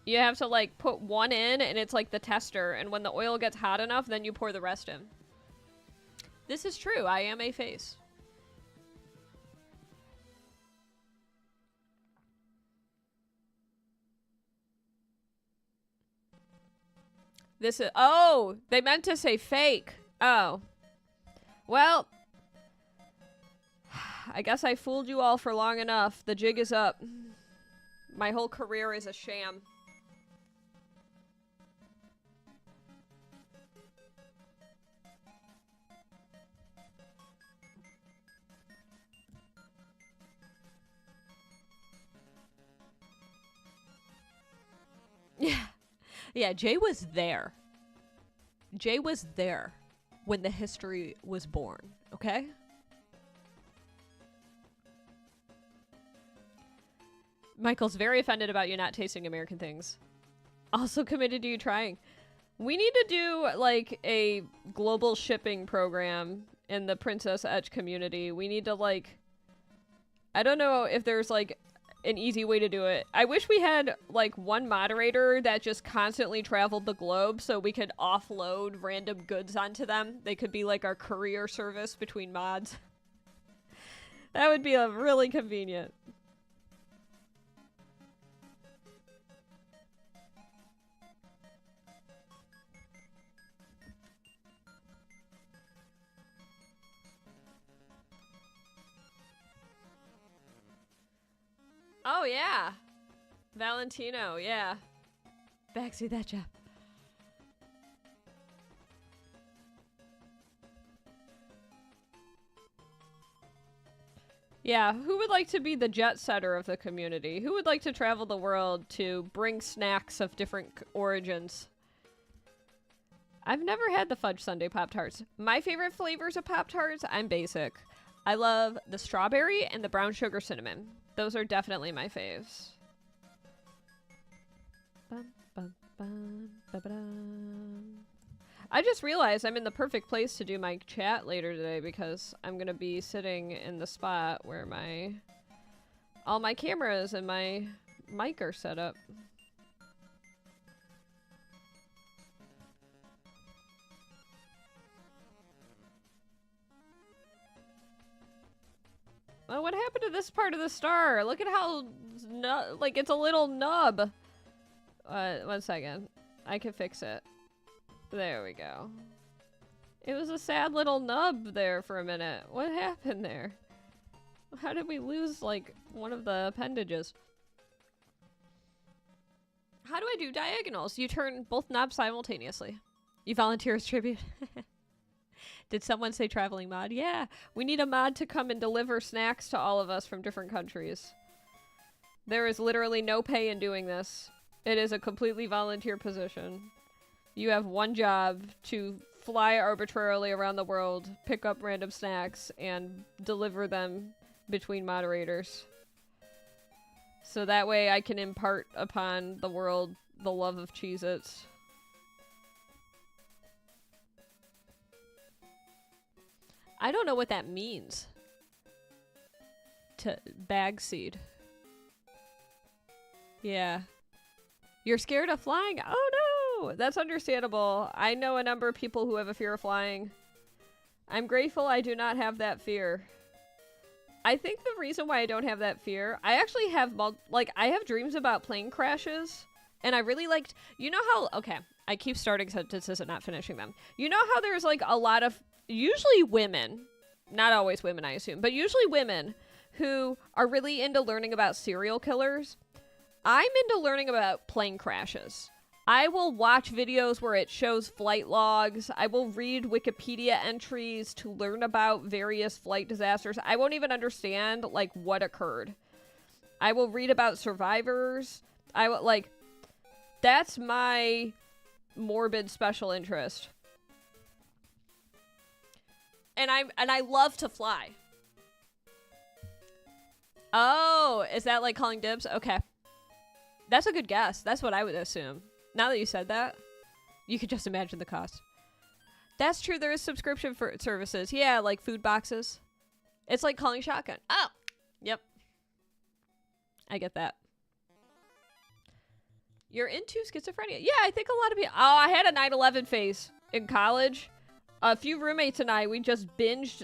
A: You have to, like, put one in and it's like the tester. And when the oil gets hot enough, then you pour the rest in. This is true. I am a face. This is... Oh! They meant to say fake. Oh. Well... I guess I fooled you all for long enough. The jig is up. My whole career is a sham. Yeah. Yeah, Jay was there. Jay was there when the history was born, okay? Michael's very offended about you not tasting American things. Also committed to you trying. We need to do, like, a global shipping program in the Princess Etch community. We need to, like... I don't know if there's, like, an easy way to do it. I wish we had, like, one moderator that just constantly traveled the globe so we could offload random goods onto them. They could be, like, our courier service between mods. That would be really convenient. Oh, yeah. Valentino, yeah. Backseat that job. Yeah, who would like to be the jet setter of the community? Who would like to travel the world to bring snacks of different origins? I've never had the fudge sundae Pop-Tarts. My favorite flavors of Pop-Tarts, I'm basic. I love the strawberry and the brown sugar cinnamon. Those are definitely my faves. I just realized I'm in the perfect place to do my chat later today because I'm gonna be sitting in the spot where all my cameras and my mic are set up. Oh, what happened to this part of the star? Look at how, like, it's a little nub. 1 second. I can fix it. There we go. It was a sad little nub there for a minute. What happened there? How did we lose, like, one of the appendages? How do I do diagonals? You turn both knobs simultaneously. You volunteer as tribute. Did someone say traveling mod? Yeah, we need a mod to come and deliver snacks to all of us from different countries. There is literally no pay in doing this. It is a completely volunteer position. You have one job to fly arbitrarily around the world, pick up random snacks, and deliver them between moderators. So that way I can impart upon the world the love of Cheez-Its. I don't know what that means. To bag seed. Yeah. You're scared of flying? Oh no! That's understandable. I know a number of people who have a fear of flying. I'm grateful I do not have that fear. I think the reason why I don't have that fear, I actually have, I have dreams about plane crashes, and I really liked, you know how, okay, I keep starting sentences and not finishing them. You know how there's, like, a lot of, usually women, not always women, I assume, but usually women who are really into learning about serial killers. I'm into learning about plane crashes. I will watch videos where it shows flight logs. I will read Wikipedia entries to learn about various flight disasters. I won't even understand, like, what occurred. I will read about survivors. I will, like, that's my morbid special interest. And I love to fly. Oh, is that like calling dibs? Okay. That's a good guess. That's what I would assume. Now that you said that, you could just imagine the cost. That's true. There is subscription for services. Yeah, like food boxes. It's like calling shotgun. Oh, yep. I get that. You're into schizophrenia. Yeah, I think a lot of people... Oh, I had a 9/11 phase in college. A few roommates and I, we just binged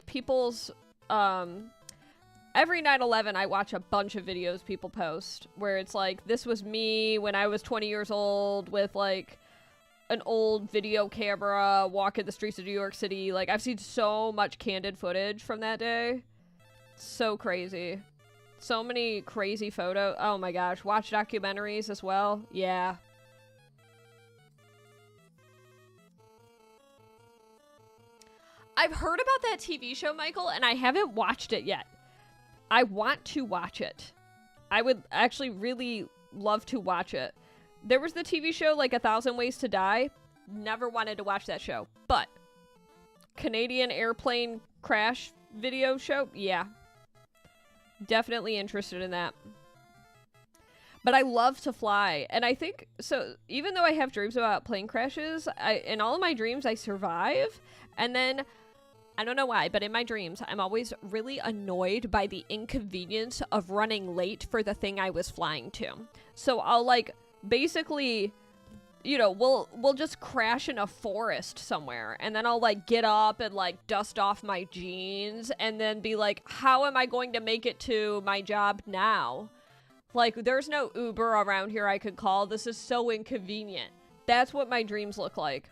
A: people's... Every 9/11, I watch a bunch of videos people post where it's like, this was me when I was 20 years old with, like, an old video camera walking the streets of New York City. Like, I've seen so much candid footage from that day. So crazy. So many crazy photos. Oh my gosh. Watch documentaries as well. Yeah. I've heard about that TV show, Michael, and I haven't watched it yet. I want to watch it. I would actually really love to watch it. There was the TV show, like, 1,000 Ways to Die. Never wanted to watch that show. But Canadian airplane crash video show? Yeah. Definitely interested in that. But I love to fly. And I think, so even though I have dreams about plane crashes, in all of my dreams, I survive. And then... I don't know why, but in my dreams, I'm always really annoyed by the inconvenience of running late for the thing I was flying to. So I'll, like, basically, you know, we'll just crash in a forest somewhere, and then I'll, like, get up and, like, dust off my jeans, and then be like, how am I going to make it to my job now? Like, there's no Uber around here I could call. This is so inconvenient. That's what my dreams look like.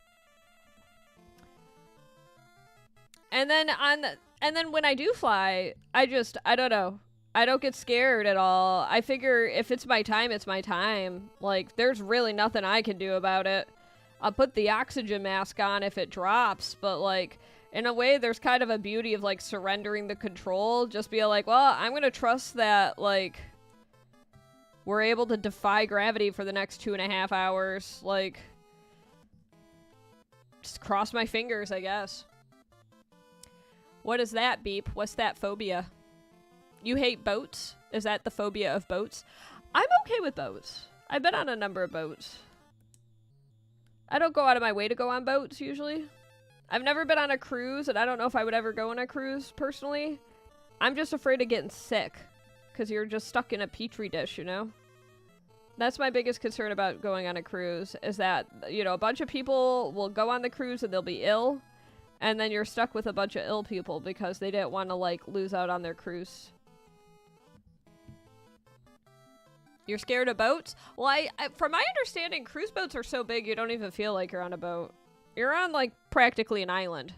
A: And then when I do fly, I don't know. I don't get scared at all. I figure if it's my time, it's my time. Like, there's really nothing I can do about it. I'll put the oxygen mask on if it drops, but, like, in a way, there's kind of a beauty of, like, surrendering the control. Just be like, well, I'm gonna trust that, like, we're able to defy gravity for the next 2.5 hours. Like, just cross my fingers, I guess. What is that, Beep? What's that phobia? You hate boats? Is that the phobia of boats? I'm okay with boats. I've been on a number of boats. I don't go out of my way to go on boats, usually. I've never been on a cruise, and I don't know if I would ever go on a cruise, personally. I'm just afraid of getting sick, because you're just stuck in a petri dish, you know? That's my biggest concern about going on a cruise, is that, you know, a bunch of people will go on the cruise and they'll be ill. And then you're stuck with a bunch of ill people because they didn't want to, like, lose out on their cruise. You're scared of boats? Well, from my understanding, cruise boats are so big you don't even feel like you're on a boat. You're on, like, practically an island.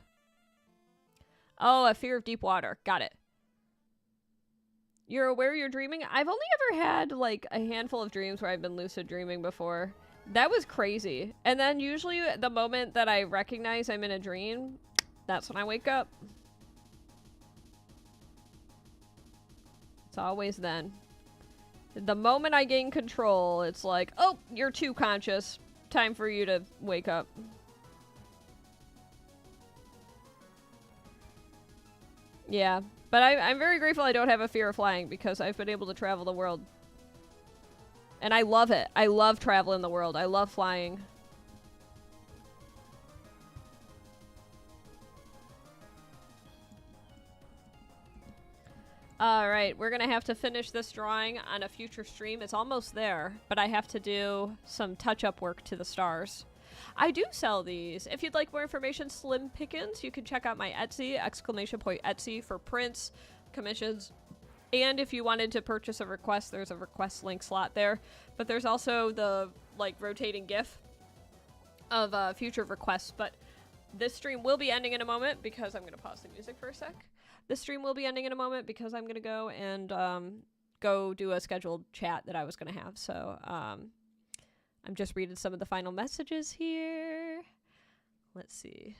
A: Oh, a fear of deep water. Got it. You're aware you're dreaming? I've only ever had, like, a handful of dreams where I've been lucid dreaming before. That was crazy. And then usually the moment that I recognize I'm in a dream... That's when I wake up. It's always then. The moment I gain control, it's like, oh, you're too conscious. Time for you to wake up. Yeah, but I'm very grateful I don't have a fear of flying because I've been able to travel the world. And I love it. I love traveling the world. I love flying. Alright, we're gonna have to finish this drawing on a future stream. It's almost there, but I have to do some touch-up work to the stars. I do sell these. If you'd like more information, Slim Pickens, you can check out my Etsy, !Etsy for prints, commissions, and if you wanted to purchase a request, there's a request link slot there. But there's also the, like, rotating GIF of future requests. But this stream will be ending in a moment because I'm going to pause the music for a sec. This stream will be ending in a moment because I'm going to go and go do a scheduled chat that I was going to have. So I'm just reading some of the final messages here. Let's see.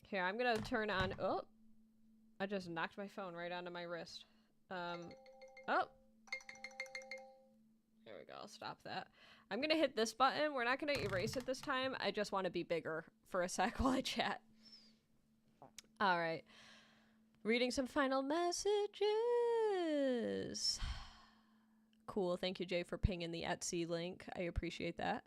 A: Here, I'm going to turn on... Oh, I just knocked my phone right onto my wrist. Oh. There we go. I'll stop that. I'm going to hit this button. We're not going to erase it this time. I just want to be bigger for a sec while I chat. All right. Reading some final messages. Cool. Thank you, Jay, for pinging the Etsy link. I appreciate that.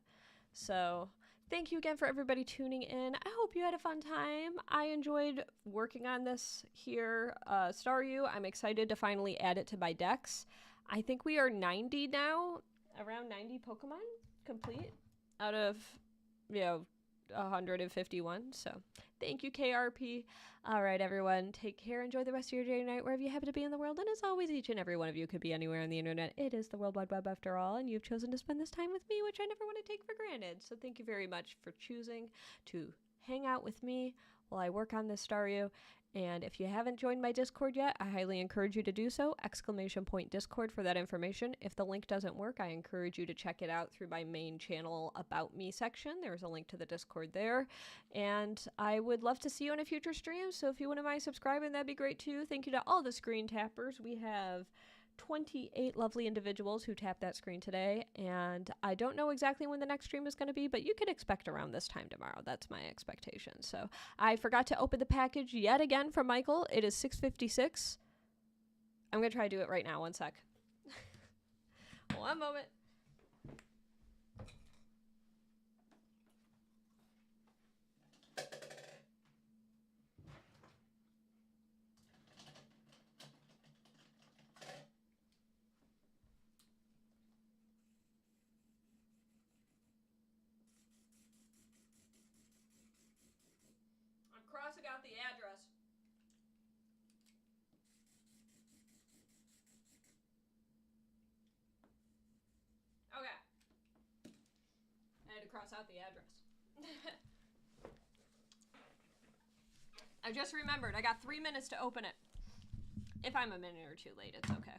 A: So... thank you again for everybody tuning in. I hope you had a fun time. I enjoyed working on this here. Staryu, I'm excited to finally add it to my decks. I think we are 90 now, around 90 Pokemon complete out of, 151. So thank you, KRP. All right, everyone, take care. Enjoy the rest of your day or night wherever you happen to be in the world. And as always, each and every one of you could be anywhere on the internet. It is the World Wide Web after all, and you've chosen to spend this time with me, which I never want to take for granted. So thank you very much for choosing to hang out with me while I work on this Staryu. And if you haven't joined my Discord yet, I highly encourage you to do so. !Discord for that information. If the link doesn't work, I encourage you to check it out through my main channel About Me section. There's a link to the Discord there. And I would love to see you in a future stream, so if you wouldn't mind subscribing, that'd be great too. Thank you to all the screen tappers. We have 28 lovely individuals who tapped that screen today, and I don't know exactly when the next stream is going to be, but you can expect around this time tomorrow. That's my expectation. So I forgot to open the package yet again from Michael. It is 6:56. I'm going to try to do it right now. One sec. One moment. Crossing out the address. Okay. I had to cross out the address. I just remembered. I got 3 minutes to open it. If I'm a minute or two late, it's okay.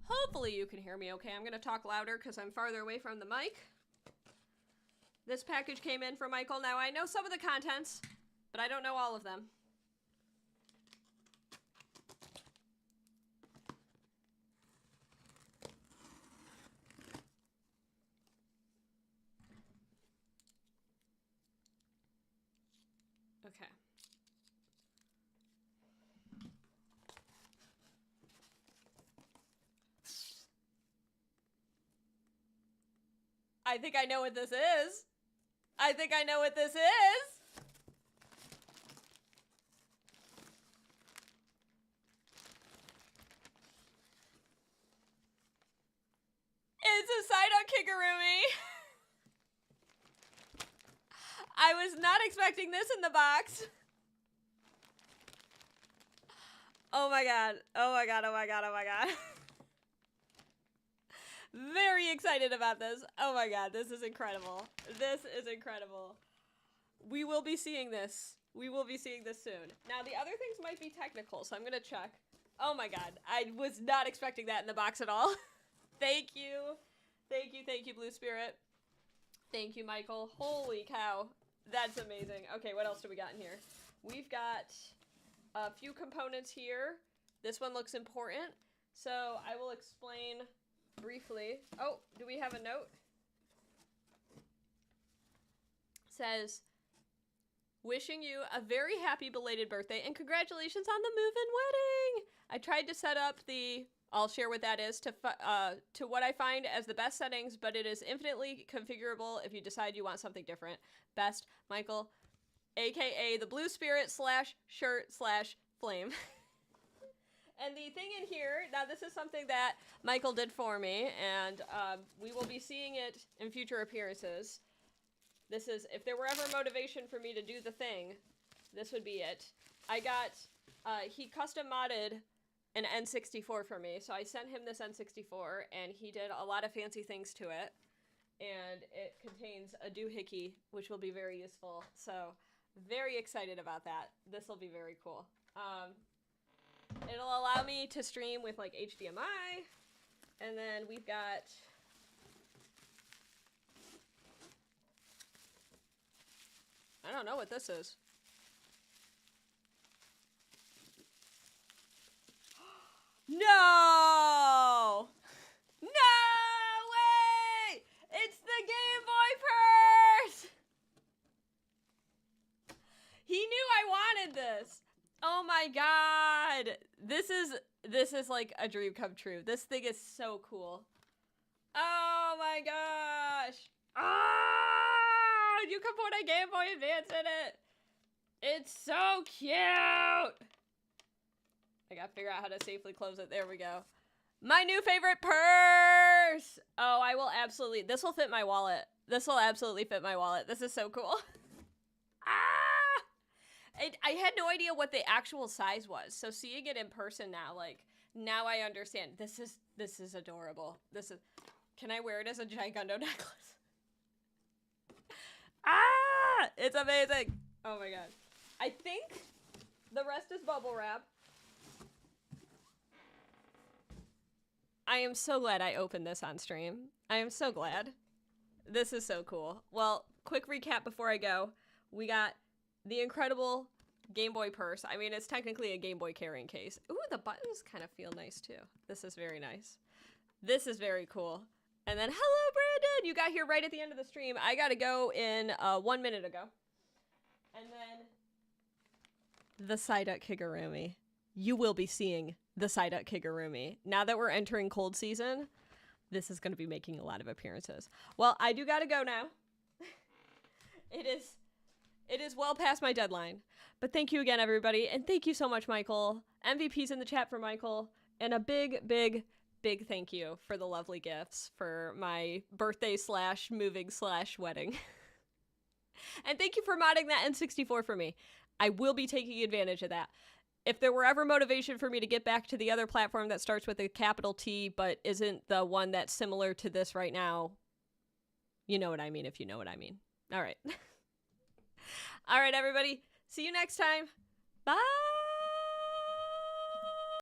A: Hopefully you can hear me okay. I'm going to talk louder because I'm farther away from the mic. This package came in from Michael. Now, I know some of the contents, but I don't know all of them. Okay. I think I know what this is. I think I know what this is. It's a Psyduck Kigurumi. I was not expecting this in the box. Oh my god. Oh my god, oh my god, oh my god. Very excited about this. Oh my god, this is incredible. This is incredible. We will be seeing this. We will be seeing this soon. Now, the other things might be technical, so I'm gonna check. Oh my god, I was not expecting that in the box at all. Thank you. Thank you, Blue Spirit. Thank you, Michael. Holy cow. That's amazing. Okay, what else do we got in here? We've got a few components here. This one looks important, so I will explain briefly. Oh, do we have a note? It says, wishing you a very happy belated birthday and congratulations on the move-in wedding. I tried to set up the, I'll share what that is, to what I find as the best settings, but it is infinitely configurable if you decide you want something different. Best, Michael, aka the blue spirit / shirt / flame. And the thing in here, now this is something that Michael did for me, and we will be seeing it in future appearances. This is, if there were ever motivation for me to do the thing, this would be it. I got, he custom modded an N64 for me, so I sent him this N64, and he did a lot of fancy things to it. And it contains a doohickey, which will be very useful. So, very excited about that. This will be very cool. It'll allow me to stream with, like, HDMI. And then we've got... I don't know what this is. No! No way! It's the Game Boy purse! He knew I wanted this. Oh my god. This is like a dream come true. This thing is so cool. Oh my gosh. Oh, you can put a Game Boy Advance in it. It's so cute. I gotta figure out how to safely close it. There we go. My new favorite purse. Oh, I will absolutely, this will fit my wallet. This will absolutely fit my wallet. This is so cool. I had no idea what the actual size was. So seeing it in person now, like, now I understand. This is adorable. This is, can I wear it as a Gigundo necklace? It's amazing. Oh my god. I think the rest is bubble wrap. I am so glad I opened this on stream. I am so glad. This is so cool. Well, quick recap before I go. We got the incredible Game Boy purse. I mean, it's technically a Game Boy carrying case. Ooh, the buttons kind of feel nice too. This is very nice. This is very cool. And then, hello, Brandon! You got here right at the end of the stream. I gotta go in 1 minute ago. And then the Psyduck Kigurumi. You will be seeing the Psyduck Kigurumi. Now that we're entering cold season, this is going to be making a lot of appearances. Well, I do gotta go now. It is well past my deadline. But thank you again, everybody. And thank you so much, Michael. MVP's in the chat for Michael. And a big, big, big thank you for the lovely gifts for my birthday / moving / wedding. And thank you for modding that N64 for me. I will be taking advantage of that. If there were ever motivation for me to get back to the other platform that starts with a capital T but isn't the one that's similar to this right now, you know what I mean if you know what I mean. All right. All right, everybody. See you next time. Bye.